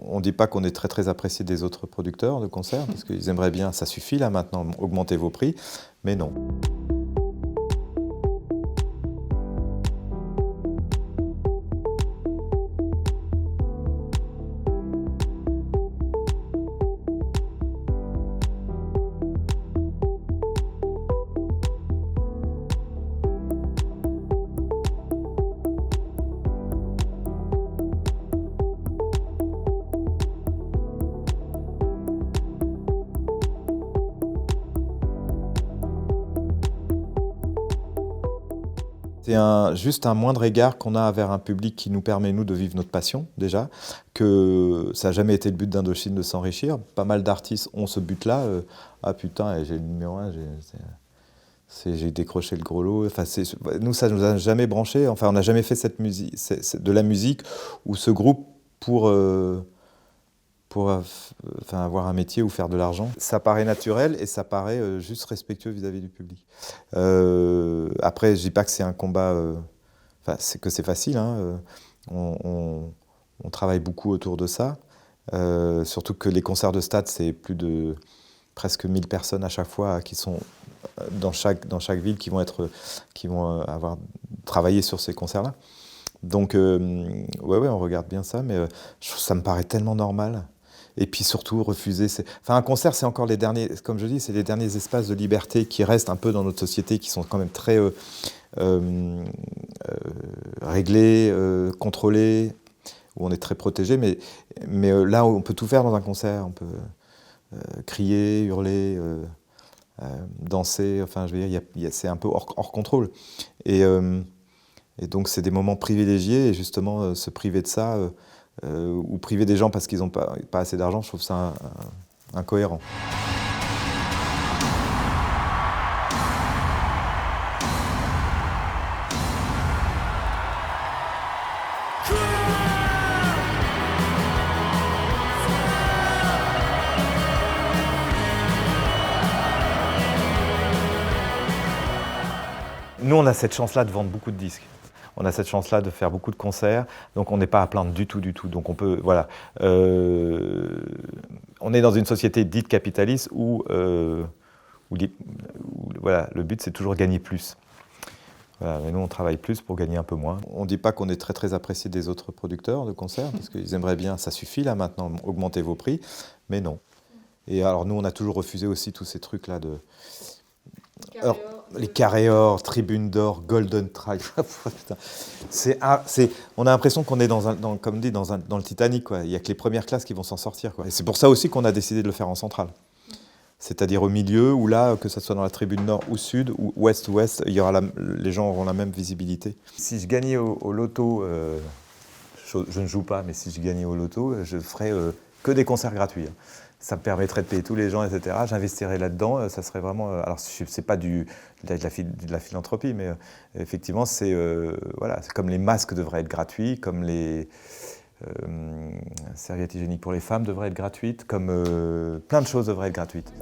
On ne dit pas qu'on est très apprécié des autres producteurs de concerts, parce qu'ils aimeraient bien, ça suffit là maintenant, augmenter vos prix, mais non. C'est juste un moindre égard qu'on a vers un public qui nous permet, nous, de vivre notre passion, déjà, que ça n'a jamais été le but d'Indochine de s'enrichir. Pas mal d'artistes ont ce but-là. Ah putain, j'ai le numéro 1, j'ai décroché le gros lot. Enfin, nous, ça ne nous a jamais branché. Enfin, on n'a jamais fait cette musique, de la musique ou ce groupe pour enfin, avoir un métier ou faire de l'argent. Ça paraît naturel et ça paraît juste respectueux vis-à-vis du public. Après, je dis pas que c'est un combat, enfin, que c'est facile, hein. On travaille beaucoup autour de ça. Surtout que les concerts de stade, c'est plus de presque 1000 personnes à chaque fois qui sont dans chaque ville qui vont avoir travaillé sur ces concerts-là. Donc, ouais, on regarde bien ça, mais ça me paraît tellement normal. Et puis surtout, refuser. Enfin, un concert, c'est encore les derniers, comme je dis, c'est les derniers espaces de liberté qui restent un peu dans notre société, qui sont quand même très réglés, contrôlés, où on est très protégé. Mais là, on peut tout faire dans un concert. On peut crier, hurler, danser. Enfin, je veux dire, c'est un peu hors contrôle. Et donc, c'est des moments privilégiés. Et justement, se priver de ça, ou priver des gens parce qu'ils n'ont pas assez d'argent, je trouve ça incohérent. Nous, on a cette chance-là de vendre beaucoup de disques. On a cette chance-là de faire beaucoup de concerts, donc on n'est pas à plaindre du tout. Donc on peut, voilà. On est dans une société dite capitaliste où voilà, le but c'est toujours gagner plus. Voilà, mais nous on travaille plus pour gagner un peu moins. On ne dit pas qu'on est très apprécié des autres producteurs de concerts, parce qu'ils aimeraient bien, ça suffit là maintenant, augmenter vos prix, mais non. Et alors nous on a toujours refusé aussi tous ces trucs-là de... Alors, les carrés or, tribune d'or, golden track, on a l'impression qu'on est comme dit, dans le Titanic, quoi. Il n'y a que les premières classes qui vont s'en sortir, quoi. Et c'est pour ça aussi qu'on a décidé de le faire en centrale. C'est-à-dire au milieu, où là, que ce soit dans la tribune nord ou sud, ou ouest, les gens auront la même visibilité. Si je gagnais au loto, je ne joue pas, mais si je gagnais au loto, je ferais que des concerts gratuits. Ça me permettrait de payer tous les gens, etc. J'investirais là-dedans, ça serait vraiment... alors, c'est pas de la philanthropie, mais effectivement, voilà, c'est comme les masques devraient être gratuits, comme les serviettes hygiéniques pour les femmes devraient être gratuites, comme plein de choses devraient être gratuites.